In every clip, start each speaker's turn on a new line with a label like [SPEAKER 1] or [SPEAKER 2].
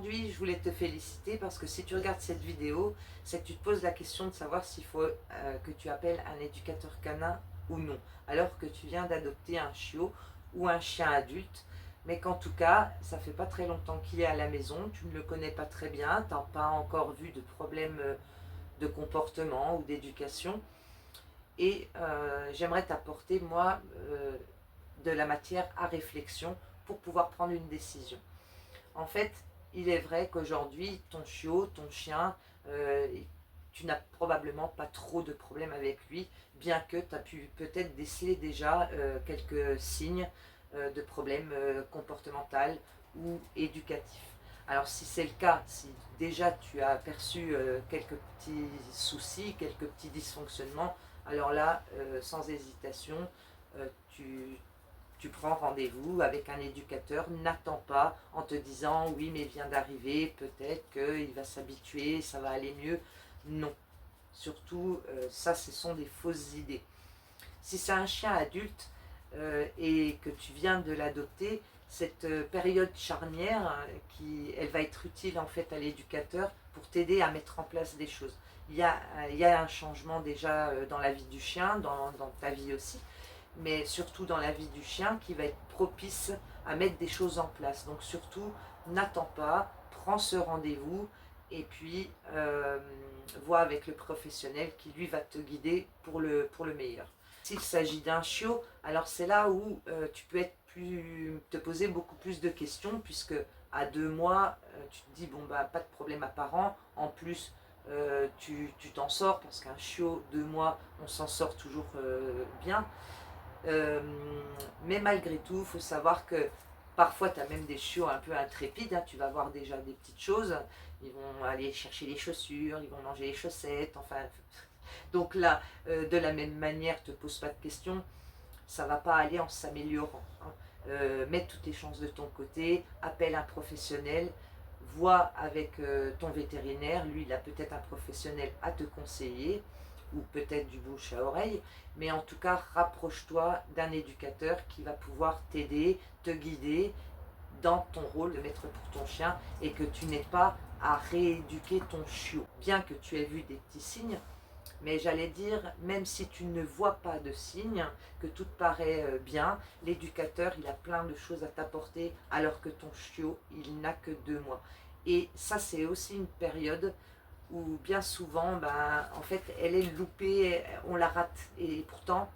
[SPEAKER 1] aujourd'hui, je voulais te féliciter parce que si tu regardes cette vidéo, c'est que tu te poses la question de savoir s'il faut que tu appelles un éducateur canin ou non, alors que tu viens d'adopter un chiot ou un chien adulte, mais qu'en tout cas, ça fait pas très longtemps qu'il est à la maison, tu ne le connais pas très bien, tu n'as pas encore vu de problème de comportement ou d'éducation, et j'aimerais t'apporter, moi, de la matière à réflexion pour pouvoir prendre une décision. En fait, il est vrai qu'aujourd'hui, ton chiot, ton chien, tu n'as probablement pas trop de problèmes avec lui, bien que tu as pu peut-être déceler déjà quelques signes de problèmes comportementaux ou éducatifs. Alors si c'est le cas, si déjà tu as aperçu quelques petits soucis, quelques petits dysfonctionnements, alors là, sans hésitation, tu prends rendez-vous avec un éducateur, n'attends pas en te disant oui mais il vient d'arriver, peut-être qu'il va s'habituer, ça va aller mieux. Non, surtout ça ce sont des fausses idées. Si c'est un chien adulte et que tu viens de l'adopter, cette période charnière, elle va être utile en fait à l'éducateur pour t'aider à mettre en place des choses. Il y a un changement déjà dans la vie du chien, dans ta vie aussi, mais surtout dans la vie du chien qui va être propice à mettre des choses en place. Donc surtout, n'attends pas, prends ce rendez-vous et puis vois avec le professionnel qui lui va te guider pour le meilleur. S'il s'agit d'un chiot, alors c'est là où tu peux te poser beaucoup plus de questions, puisque à 2 mois, tu te dis bon bah pas de problème apparent, en plus tu t'en sors, parce qu'un chiot 2 mois on s'en sort toujours bien. Mais malgré tout, il faut savoir que parfois tu as même des chiots un peu intrépides, hein, tu vas voir déjà des petites choses, ils vont aller chercher les chaussures, ils vont manger les chaussettes, enfin. Donc là, de la même manière, ne te pose pas de questions, ça ne va pas aller en s'améliorant. Hein. Mets toutes tes chances de ton côté, appelle un professionnel, vois avec ton vétérinaire, lui il a peut-être un professionnel à te conseiller, ou peut-être du bouche à oreille, mais en tout cas rapproche-toi d'un éducateur qui va pouvoir t'aider, te guider dans ton rôle de maître pour ton chien, et que tu n'aies pas à rééduquer ton chiot. Bien que tu aies vu des petits signes, mais j'allais dire, même si tu ne vois pas de signes, que tout te paraît bien, l'éducateur, il a plein de choses à t'apporter, alors que ton chiot, il n'a que 2 mois. Et ça, c'est aussi une période où bien souvent, en fait, elle est loupée, on la rate. Et pourtant,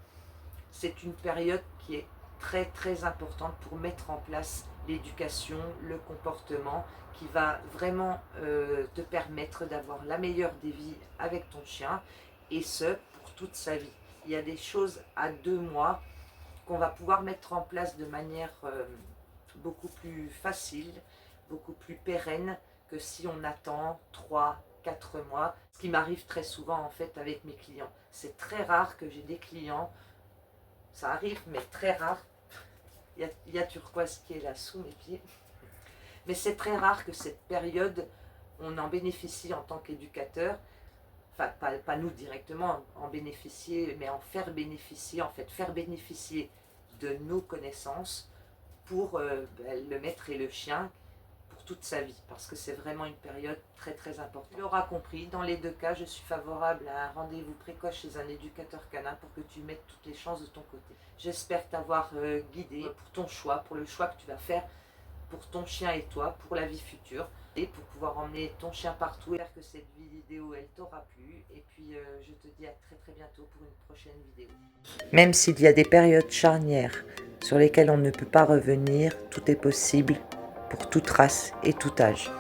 [SPEAKER 1] c'est une période qui est très très importante pour mettre en place l'éducation, le comportement, qui va vraiment te permettre d'avoir la meilleure des vies avec ton chien, et ce, pour toute sa vie. Il y a des choses à 2 mois qu'on va pouvoir mettre en place de manière beaucoup plus facile, beaucoup plus pérenne, que si on attend 3, 4 mois. Ce qui m'arrive très souvent en fait avec mes clients. C'est très rare que j'ai des clients, ça arrive mais très rare, il y a turquoise qui est là sous mes pieds, mais c'est très rare que cette période, on en bénéficie en tant qu'éducateur, enfin pas nous directement en bénéficier, mais en faire bénéficier, en fait faire bénéficier de nos connaissances pour le maître et le chien pour toute sa vie, parce que c'est vraiment une période très très importante. Tu l'auras compris, dans les 2 cas, je suis favorable à un rendez-vous précoce chez un éducateur canin pour que tu mettes toutes les chances de ton côté. J'espère t'avoir guidé pour ton choix, pour le choix que tu vas faire pour ton chien et toi, pour la vie future, et pour pouvoir emmener ton chien partout. J'espère que cette vidéo, elle t'aura plu, et puis je te dis à très très bientôt pour une prochaine vidéo. Même s'il y a des périodes charnières sur lesquelles on ne peut pas revenir, tout est possible pour toute race et tout âge.